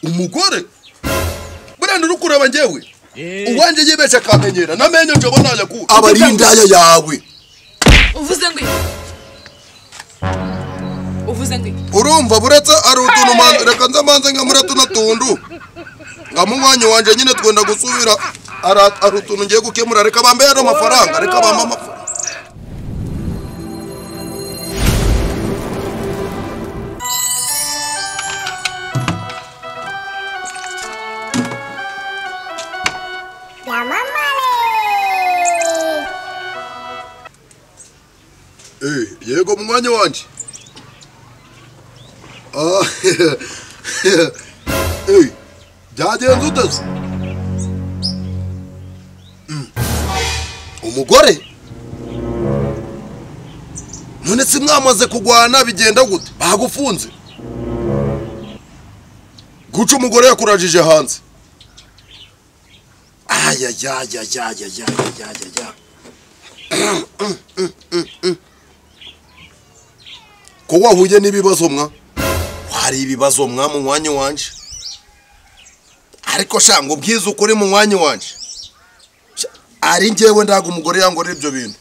umugore burandi rukureba ngewe uwanje yibesha akamenyera namenyo nje bona yakura abarindaya yawe uvuze ngo urumva buretse ari utuntu reka nzamanze nkamura tunatundu ngamunywanyi wanje nyine twenda gusubira ari utuntu ngiye gukemura reka bambe yano mafaranga reka bambe amafaranga yego munywanyi wanje byagenze uteze umugore none si mwamaze kugwana bigenda gute bagufunze guca umugore yakurajije hanze ko wahuye n'ibibazo mwa hari ibibazo mwa mu mwanya wanje ariko shango bwiza ukuri mu mwanya wanje ari ngewe ndaga umugore yangora ibyo bintu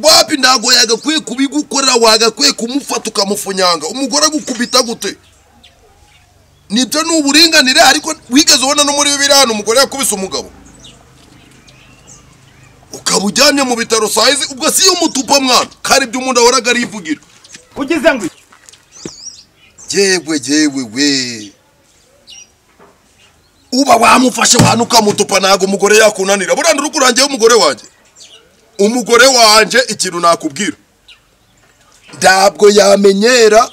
wapi ndago yagakwiye kubigukorera wagakwiye kumufata ukamufunyanga umugore gukubita gute nibyo n'uburinganire ariko wigeze ubona no muri bibirano umugore yakubise umugabo ukabujyanye mu bitaro saizi ubwo si umutupa mwana kari byo umuntu ahoraga arivugira ugize ngo jewe we uba wamufashe wanu ukamutupa nago umugore yakunanira burandi rukurangiye umugore wanje ikintu nakubwira ndabwo yamenyera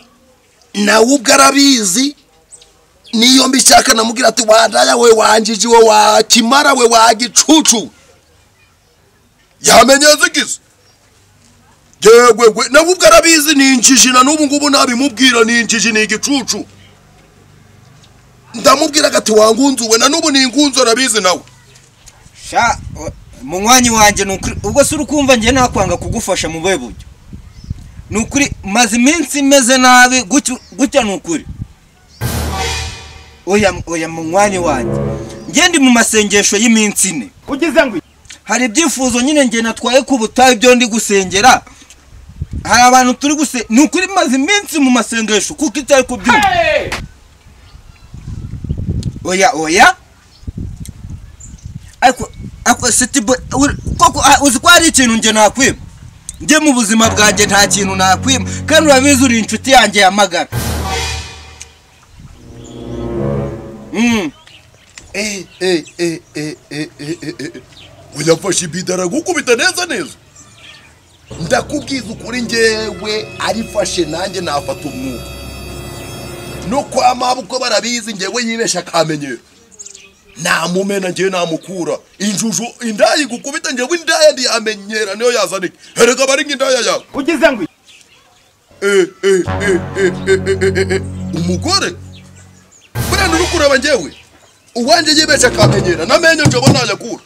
nawe ubwo arabizi niyo mbishaka namubwira ati wadaya we wanjiji we wakimara we wagicucu yamenyeze gize yewe nawe ubwo arabizi ni injiji na n'ubu ngubu nabimubwira ni injiji ni igicucu ndamubwira gati wangunzuwe na n'ubu ni ingunzu arabizi nawe sha munywanyi wanje nukuri ubwo se urukumva ngiye nakwanga kugufasha mu bweburyo nukuri maze iminsi meze nabi gutya nukuri oya munywanyi wanje ngende mu masengesho y'iminsi ine ugize ngo hari ibyifuzo nyine ngiye natwaye ku butayu byo ndi gusengera hari abantu turi nukuri maze iminsi mu masengesho kuko itari kubyumva oya ako sitibo koko uzi ko hari ikintu nge nakwima nge mu buzima bwanjye nta kintu nakwima kandi urabizi uri inshuti yanjye yamagara uyafashe ibidara gukubita neza ndakubwiza ukuri ngewe arifashe nanjye nafata umwuka no kwa mabukwe barabizi ngewe yibesha akamenyero namumena ngewe namukura injuju indayi gukubita ngewe indaya ndiyamenyera niyo yazanike hereka bari nk'indaya yawe ugize ngo umugore burandi rukureba ngewe uwanje yibesha akamenyera namenyo nje bona yakura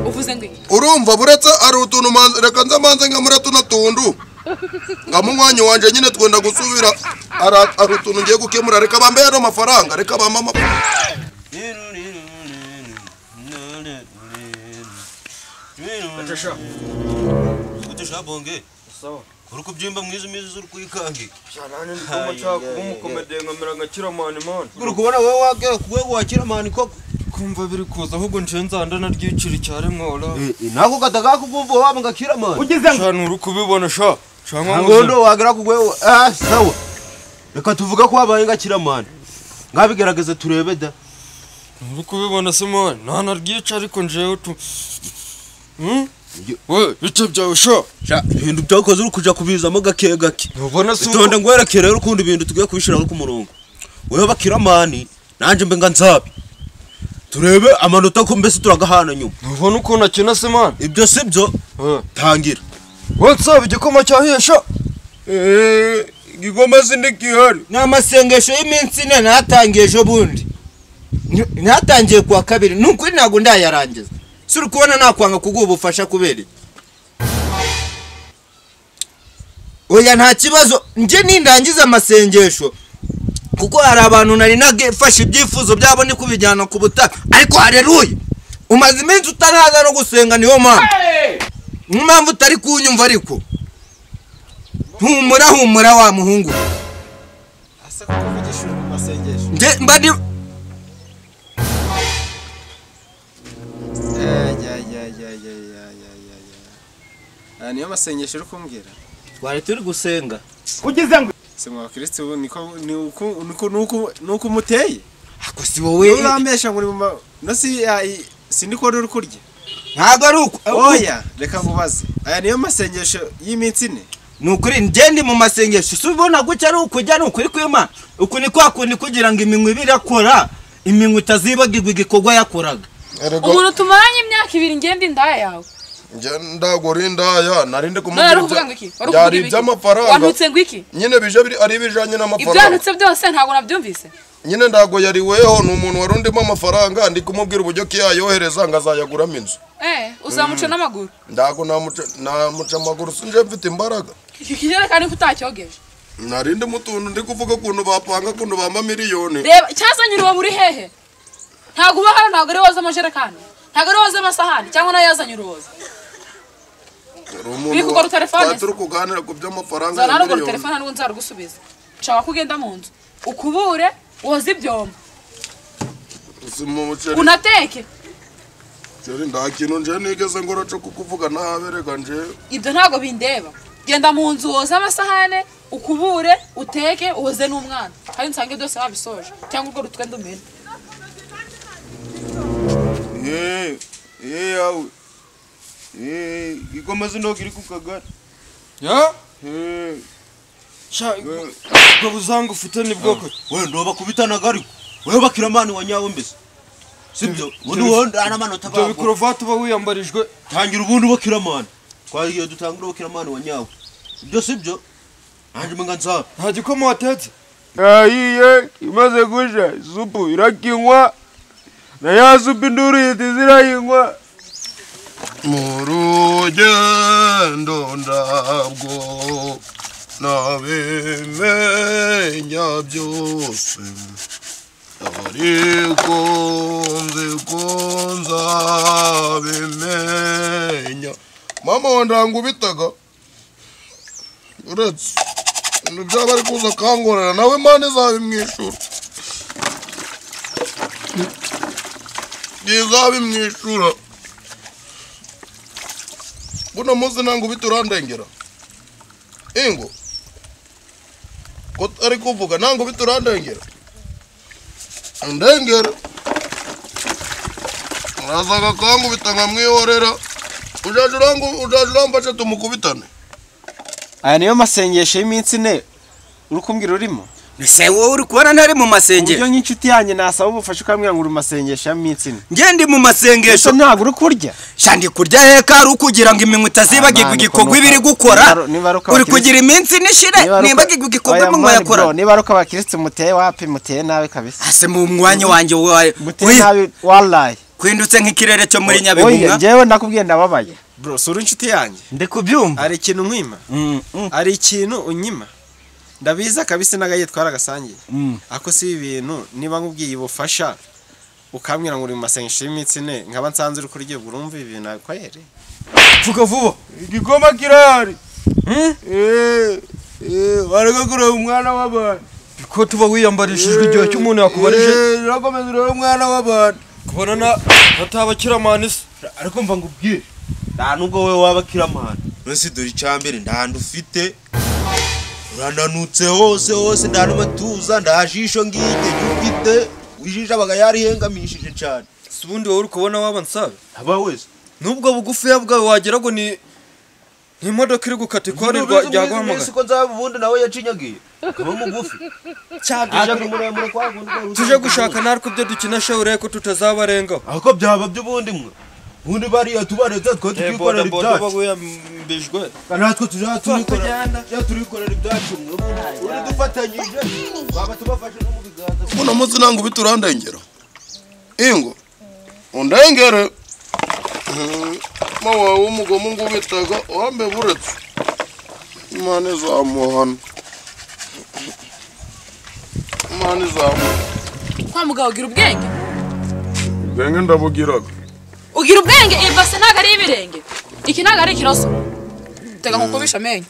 uvuze ngo urumva buretse ari utuntu reka nzamanze nkamura tunatundu ngamunywanyi wanje nyine twenda gusubira ari utuntu ngiye gukemura reka bambe yano mafaranga reka bambe amafaranga Kutisha bonge sawa uruko byimba mwizo zuri kuyikange cyane ndimo nshaka kumukomedeye nkamera nka kiramani man uri kubona wowe wagera kuwe wa kiramani koko kumva biri kuza ahubwo nshenzanda naryiciri cyare mwora nako gataka kukumva waba nga kiramani ugize ngo cyane uri kubibona sha cyangwa ngondo wagera kuwe sawa reka tuvuga ko wabaye nga kiramani ngabigerageze turebe da uri kubibona se man nana ryica ariko njewe tu we bice byawe sha ibintu byakoze uri kuja kubizamo gake ubona se tonda ngwerekere rero ukundi ibintu tugiye kubishira ku murongo wewe bakiramani nanje mbe nga nzabi turebe amanota ko mbese turagahana nyuma ubona uko nakina se man ibyo sibyo tangira whatsapp igikoma cyahesha igikoma zindi gihari n'amasengesho y'iminsi ine natangiye ejo bundi natangiye kuwa kabiri nukuri ntago ndayarangiza suri kubona nakwanga kuguha ubufasha kubera oya nta kibazo nje nindangiza amasengesho kuko hari abantu nari nagefashe ibyifuzo byabo ni kubijyana ku butaka ariko haleluya umaze iminsi utaraza no gusenga niyo mpamvu utari kunyumva ariko humura wa muhungu asa kuvugisha mu masengesho nje mbadi niyo masengesho uri kumbwira twari turi gusenga ugize ngo se mwa Kristo nuko muteye ako si wowe urambesha ngo nasi sindi ko uri kurya ntago ari uko oya reka ngubaze aya niyo masengesho y'iminsi ine nukuri ngende mu masengesho subona gucya ari ukujya nukuri kwima uku ni kwa kundi kugira ngo iminwe birakora iminwe utazibagirwa igikorwa yakoraga umuntu tumaranye imyaka 2 ngende indaya yawe ndagora indaya narinde kumubwira byari by'amafaranga wanutse ngwiki nyine bije ari bijanye n'amafaranga ibyanutse byose ntago nabyumvise nyine ndago yari weho n'umuntu warundimo amafaranga ndi kumubwira uburyo ki yayohereza ngazayaguramo inzu uzamuca n'amaguru ndago namuca amaguru sinje mfite imbaraga kigere kandi kutacyogeje narinde mutuntu ndi kuvuga kuntu bapanga kuntu bamba miliyoni reba cyazanyira uwo muri hehe ntago uba hano ntago ari woza amajerekani ntago ari woza amasahani cyangwa nayo yazanyira uwoza uri kugura telefone turi kuganira ku by'amafaranga zana rugura telefone ntabwo nzarugusubiza nshaka kugenda mu nzu ukubure woza ibyombo unateke Jeri ndakintu nje nigeze ngora cyo kukuvuga naberega nje ibyo ntago bindeba genda mu nzu woza amasahane ukubure uteke woze n'umwana kandi nsange byose babisoje cyangwa ubwo rutwe ndumene yawe ikomeze no giri kukagara ya ngo buzangu ufite ni bwoko we ndoba kubitanaga ariko we bakiramani wa nyawo mbese sibyo undi wonda ana manota byo bikurovati ba wiyambarijwe tangira ubundi bakiramani twagiye dutangura bakiramani wa nyawo ibyo sibyo anje menga nza nta gikoma watetse ayiye imaze gusha supu irakinywa na ya supu induru yitizirayinywa mu rugendo ndabwo nabimenya byose ariko nzi ko nzabimenya mama wandangu bitaga uretse byaba ari kuza kangorera nawe mane izabimwishura izabimwishura buno munsi ntango biturandengera ingo ko ari kuvuga ntango biturandengera ndengera urazaga kangu bitanga mwihorera ujajurambashe tumukubitane aya niyo masengesho y'iminsi ine uri kumbwira urimo nise wowe uri kubona ntari mu masengesho uburyo nk'inshuti yanjye nasaba ubufasha ukambwira ngo uri masengesho y'iminsi ine ngende mu masengesho ntabwo uri kurya shandi kurya heka ari ukugira ngo iminwe itazibagirwa igikorwa ibiri gukora uri kugira iminsi nishire nibagirwa igikorwa iminwe yakora niba ari uko abakirisitu muteye wapi muteye nabi kabisa ase mu mwanya wanjye muteye nabi wallahi kwindutse nk'ikirere cyo muri Nyabihunga njyewe ndakubwiye ndababaye bro sura inshuti yanjye ndi kubyumva ari ikintu nkwima ari ikintu unyima ndabiza kabisa nagayitwara gasangiye ako si ibintu niba nkubwiye ubufasha ukambwira ngo uri mu masengesho y'iminsi ine nkaba nsanze uri kurya urumva ibintu akwere vuga vuba igikoma kirahari waragakura umwana w'abantu ko tuba wiyambarishijwe igihe cy'umuntu yakubarije urakomeza urebe umwana w'abantu kubona nataba kiramanisi ariko mva ngubwire nta nubwo wowe waba kiramani nose dore icyambere ndahanda ufite urananutse hose ndanumatuza ndajisho ngige ufite wijisha baga yari hengamishije cyane ubundi wowe uri kubona waba nsabe aba wese nubwo bugufi bwawe wagira ngo ni imodoka iri gukata ikori ryaguhamagara siko nzaba ubundi nawe yacinyagiye kaba mugufi tuje gushaka narwo byo dukina shure ko tutazabarengaho ako byaba by'ubundi mwe ubundi bariya tubaretse twa tukikorera ibyacu mbijwe natwe turikorera ibyacu uri dufatanyije baba tubafashe no mu biganza buno munsi ntango biturandengera ingo undengere mawa w'umugomo ngubitaga wambe buretse Imana izamuhana. Imana izamuhana. Kwa mugabo ugira ubwenge? Ubwenge ndabugiraga. Ugira ubwenge ibase ntago ari ibirenge. Iki ntago ari ikiroso. Tega nkukubisha amenyo.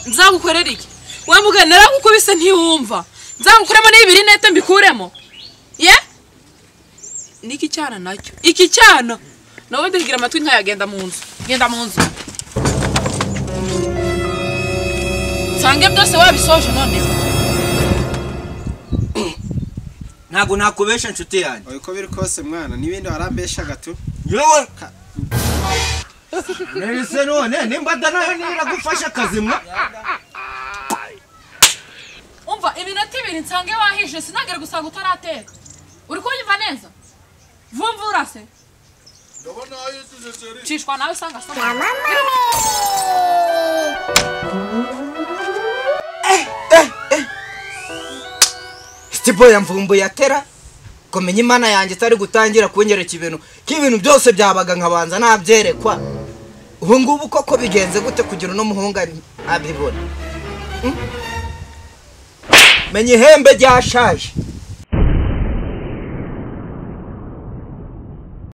Nzagukorera iki? We mugabo naragukubise ntiwumva. Nzagukuremo n'ibiri nete mbikuremo. Ye? Niki cyana nacyo. Iki cyana. Nawe ndigira amatwi ntayagenda mu nzu. Genda mu nzu. Sange byose wabisoje none. Ntago nakubesha inshuti yanjye. Uko biri kose mwana nibindi warambesha gato. Yewe. Nese none nimba danayo niragufasha akazimwa. Umva iminota ibiri nsange wahishe sinagere gusanga utarateka. Uri kunyumva neza? Vumvura se. Ndabona ayisize seri. Cishwa nawe sanga sanga. Stibo yamvumbuye atera komenya imana yanjye itari gutangira kunyereka ibintu k'ibintu byose byabaga nkabanza nabyerekwa. Ubu ngubu koko bigenze gute kugira no muhunga abibona? Menye ihembe ryashaje.